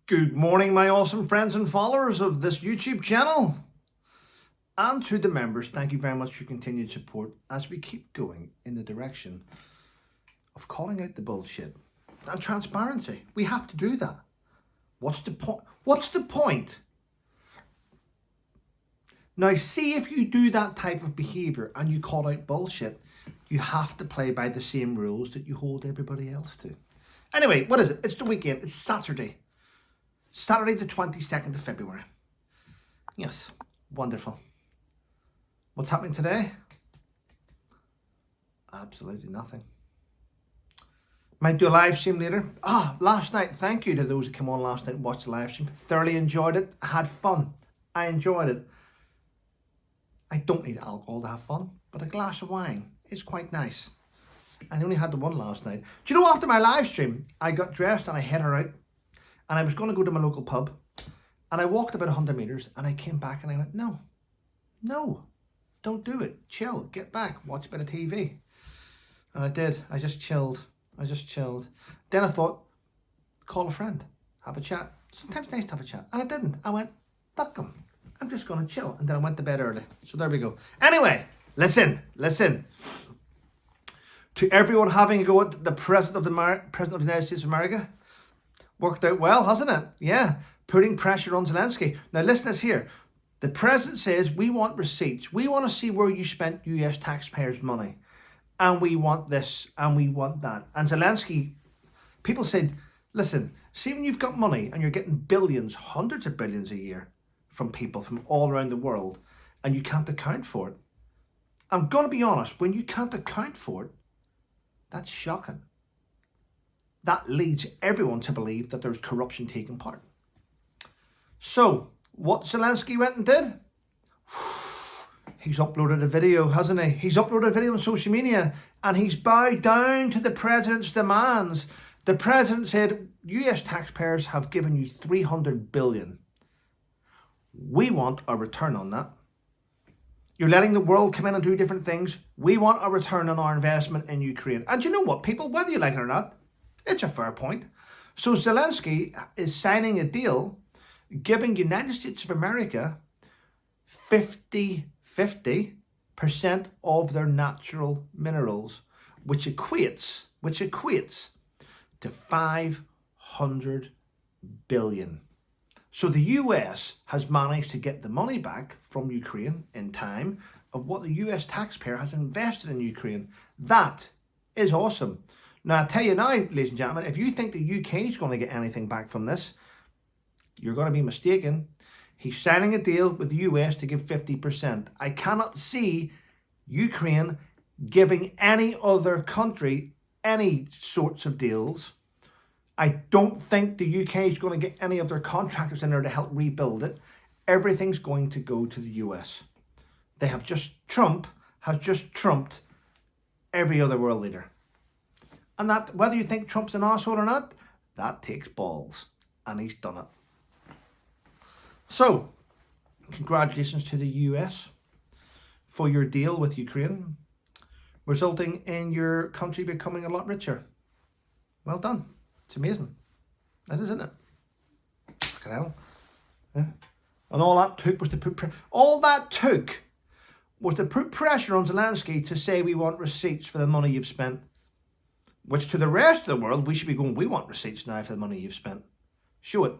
Good morning, my awesome friends and followers of this YouTube channel. And to the members, thank you very much for your continued support as we keep going in the direction of calling out the bullshit and transparency. We have to do that. What's the point? What's the point? Now, see, if you do that type of behavior and you call out bullshit, you have to play by the same rules that you hold everybody else to. Anyway, what is it? It's the weekend. It's Saturday the 22nd of February. Yes, wonderful. What's happening today? Absolutely nothing. Might do a live stream later. Last night, thank you to those who came on last night and watched the live stream. Thoroughly enjoyed it. I had fun. I enjoyed it. I don't need alcohol to have fun, but a glass of wine is quite nice. I only had the one last night. Do you know, after my live stream, I got dressed and I headed out. And I was going to go to my local pub. And I walked about 100 metres and I came back and I went, no, don't do it. Chill, get back, watch a bit of TV. And I did. I just chilled. Then I thought, call a friend, have a chat. Sometimes it's nice to have a chat. And I didn't. I went, fuck them. I'm just going to chill. And then I went to bed early. So there we go. Anyway, listen. To everyone having a go at the President of the United States of America, worked out well, hasn't it? Yeah, putting pressure on Zelenskyy. Now listen to this here. The president says, we want receipts. We want to see where you spent US taxpayers' money. And we want this, and we want that. And Zelenskyy, people said, listen, see, when you've got money and you're getting billions, hundreds of billions a year from people from all around the world, and you can't account for it. I'm going to be honest, when you can't account for it, that's shocking. That leads everyone to believe that there's corruption taking part. So, what Zelenskyy went and did? He's uploaded a video, hasn't he? He's uploaded a video on social media and he's bowed down to the president's demands. The president said, US taxpayers have given you $300 billion. We want a return on that. You're letting the world come in and do different things. We want a return on our investment in Ukraine. And you know what, people, whether you like it or not, it's a fair point. So Zelenskyy is signing a deal giving United States of America 50% of their natural minerals, which equates to 500 billion. So the US has managed to get the money back from Ukraine in time of what the US taxpayer has invested in Ukraine. That is awesome. Now, I tell you now, ladies and gentlemen, if you think the UK is going to get anything back from this, you're going to be mistaken. He's signing a deal with the US to give 50%. I cannot see Ukraine giving any other country any sorts of deals. I don't think the UK is going to get any of their contractors in there to help rebuild it. Everything's going to go to the US. Trump has just trumped every other world leader. And that, whether you think Trump's an asshole or not, that takes balls. And he's done it. So, congratulations to the US for your deal with Ukraine, resulting in your country becoming a lot richer. Well done. It's amazing. That is, isn't it? Fucking hell. Yeah. And all that took was to put pressure on Zelenskyy to say we want receipts for the money you've spent. Which to the rest of the world, we should be going, we want receipts now for the money you've spent. Show it.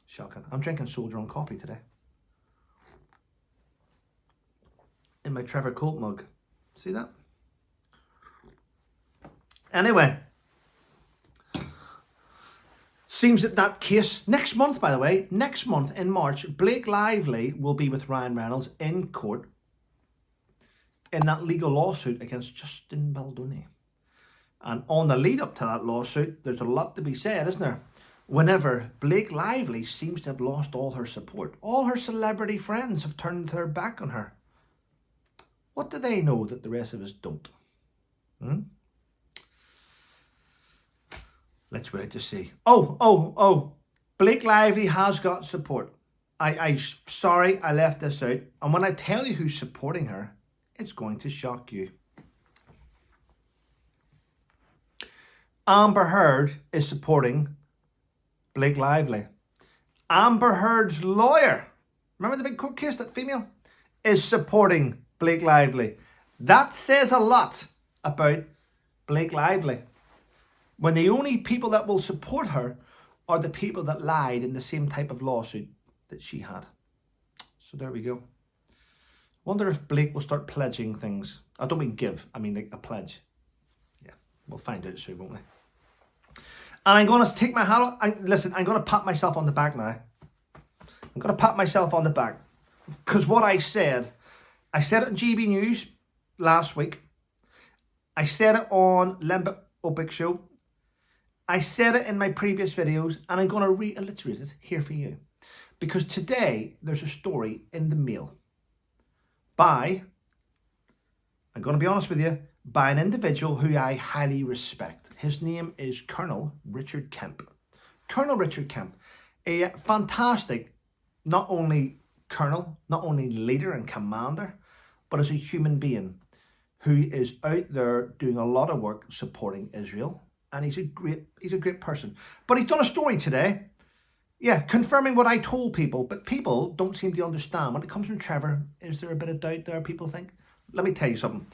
Shocking. I'm drinking Soldier on coffee today. In my Trevor Colt mug. See that? Anyway. Seems that case, next month, by the way, next month in March, Blake Lively will be with Ryan Reynolds in court in that legal lawsuit against Justin Baldoni. And on the lead up to that lawsuit, there's a lot to be said, isn't there? Whenever Blake Lively seems to have lost all her support. All her celebrity friends have turned their back on her. What do they know that the rest of us don't? Let's wait to see. Oh. Blake Lively has got support. Sorry, I left this out. And when I tell you who's supporting her, it's going to shock you. Amber Heard is supporting Blake Lively. Amber Heard's lawyer, remember the big court case, that female, is supporting Blake Lively. That says a lot about Blake Lively, when the only people that will support her are the people that lied in the same type of lawsuit that she had. So there we go. Wonder if Blake will start pledging things. I don't mean give, I mean like a pledge. Yeah, we'll find out soon, won't we? And I'm going to take my hat off. Listen, I'm going to pat myself on the back now. I'm going to pat myself on the back. Because what I said it on GB News last week. I said it on Lemba Opic Show. I said it in my previous videos. And I'm going to reiterate it here for you. Because today, there's a story in the Mail by, I'm going to be honest with you, by an individual who I highly respect. His name is Colonel Richard Kemp. Colonel Richard Kemp, a fantastic, not only colonel, not only leader and commander, but as a human being who is out there doing a lot of work supporting Israel. And he's a great person. But he's done a story today, yeah, confirming what I told people, but people don't seem to understand. When it comes from Trevor, is there a bit of doubt there, people think? Let me tell you something.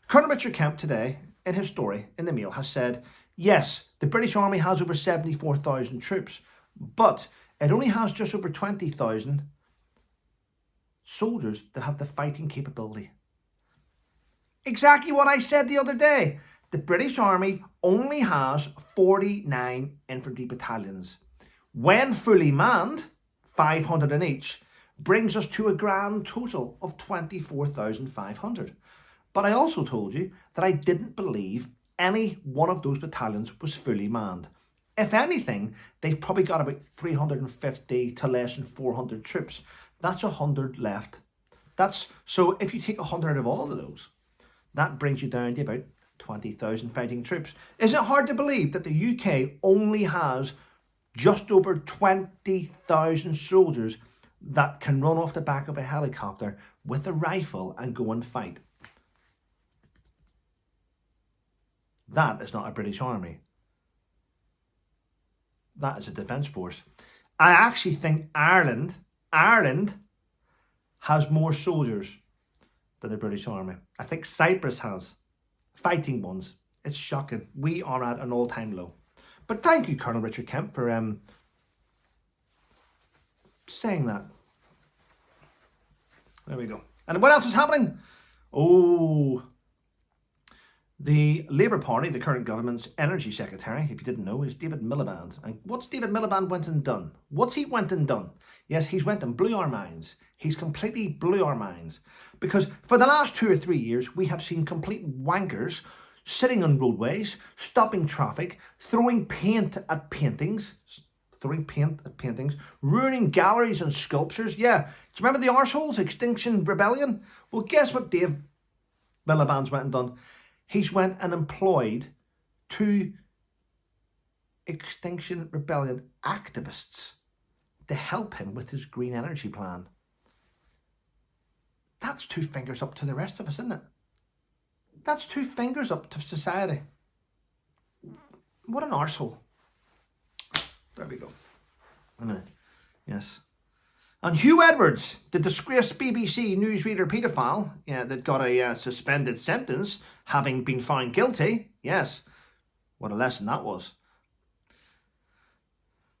Colonel Richard Kemp today, in his story in the Mail, has said, yes, the British Army has over 74,000 troops, but it only has just over 20,000 soldiers that have the fighting capability. Exactly what I said the other day. The British Army only has 49 infantry battalions. When fully manned, 500 in each, brings us to a grand total of 24,500. But I also told you that I didn't believe any one of those battalions was fully manned. If anything, they've probably got about 350 to less than 400 troops. That's 100 left. So if you take 100 of all of those, that brings you down to about 20,000 fighting troops. Is it hard to believe that the UK only has just over 20,000 soldiers that can run off the back of a helicopter with a rifle and go and fight? That is not a British Army. That is a defence force. I actually think Ireland has more soldiers than the British Army. I think Cyprus has fighting ones. It's shocking. We are at an all-time low. But thank you, Colonel Richard Kemp, for saying that. There we go. And what else is happening? Oh, the Labour Party, the current government's energy secretary, if you didn't know, is David Miliband. And what's David Miliband went and done? What's he went and done? Yes, he's went and blew our minds. He's completely blew our minds. Because for the last 2 or 3 years, we have seen complete wankers sitting on roadways, stopping traffic, throwing paint at paintings, ruining galleries and sculptures. Yeah, do you remember the arseholes, Extinction Rebellion? Well, guess what Dave Miliband's went and done? He's went and employed 2 Extinction Rebellion activists to help him with his green energy plan. That's 2 fingers up to the rest of us, isn't it? That's 2 fingers up to society. What an arsehole. There we go. Yes. And Hugh Edwards, the disgraced BBC newsreader paedophile, that got a suspended sentence, having been found guilty, yes, what a lesson that was,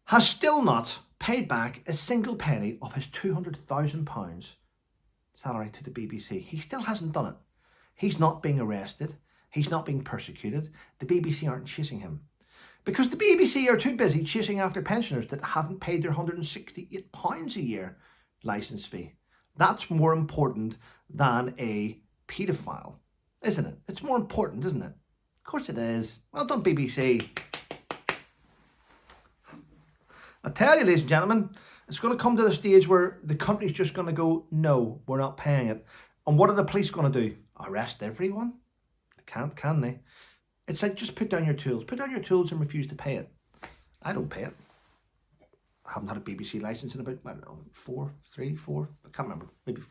has still not paid back a single penny of his £200,000 salary to the BBC. He still hasn't done it. He's not being arrested. He's not being persecuted. The BBC aren't chasing him. Because the BBC are too busy chasing after pensioners that haven't paid their £168 a year licence fee. That's more important than a paedophile, isn't it? It's more important, isn't it? Of course it is. Well done, BBC. I tell you, ladies and gentlemen, it's going to come to the stage where the country's just going to go, no, we're not paying it. And what are the police going to do? Arrest everyone? They can't, can they? It's like, just put down your tools. Put down your tools and refuse to pay it. I don't pay it. I haven't had a BBC licence in about, I don't know, 4, I can't remember. Maybe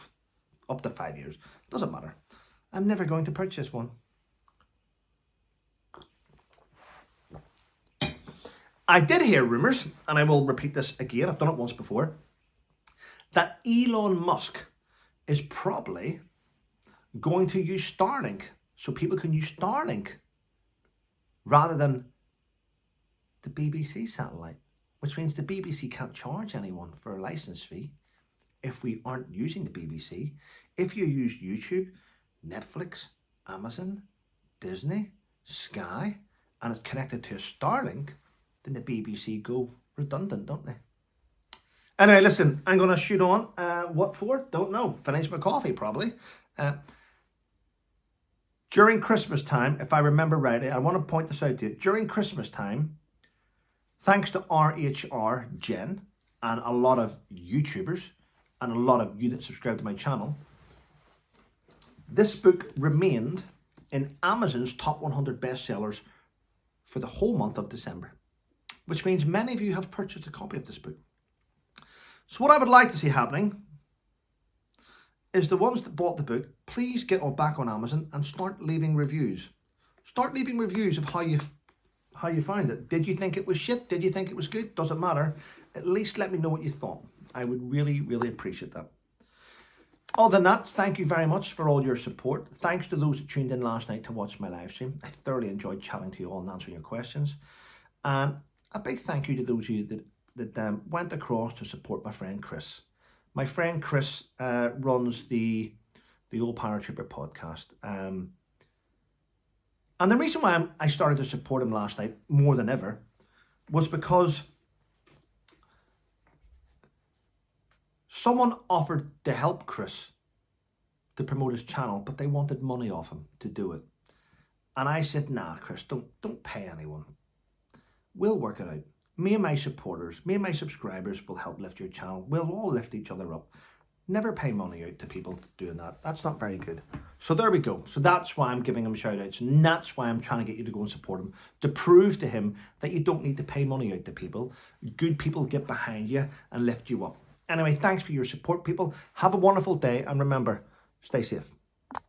up to 5 years. Doesn't matter. I'm never going to purchase one. I did hear rumours, and I will repeat this again, I've done it once before, that Elon Musk is probably going to use Starlink, so people can use Starlink rather than the BBC satellite, which means the BBC can't charge anyone for a license fee if we aren't using the BBC. If you use YouTube, Netflix, Amazon, Disney, Sky, and it's connected to a Starlink, then the BBC go redundant, don't they? Anyway, listen, I'm going to shoot on. What for? Don't know. Finish my coffee, probably. During Christmas time, if I remember rightly, I want to point this out to you. During Christmas time, thanks to RHR Jen and a lot of YouTubers and a lot of you that subscribe to my channel, this book remained in Amazon's top 100 bestsellers for the whole month of December, which means many of you have purchased a copy of this book. So what I would like to see happening is the ones that bought the book, please get back on Amazon and start leaving reviews. Start leaving reviews of how you found it. Did you think it was shit? Did you think it was good? Doesn't matter. At least let me know what you thought. I would really, really appreciate that. Other than that, thank you very much for all your support. Thanks to those that tuned in last night to watch my live stream. I thoroughly enjoyed chatting to you all and answering your questions. And a big thank you to those of you that went across to support my friend Chris. My friend Chris runs the Old Paratrooper podcast. And the reason why I started to support him last night more than ever was because someone offered to help Chris to promote his channel, but they wanted money off him to do it. And I said, nah, Chris, don't pay anyone. We'll work it out. Me and my supporters, me and my subscribers will help lift your channel. We'll all lift each other up. Never pay money out to people doing that. That's not very good. So there we go. So that's why I'm giving him shout outs. And that's why I'm trying to get you to go and support him. To prove to him that you don't need to pay money out to people. Good people get behind you and lift you up. Anyway, thanks for your support, people. Have a wonderful day. And remember, stay safe.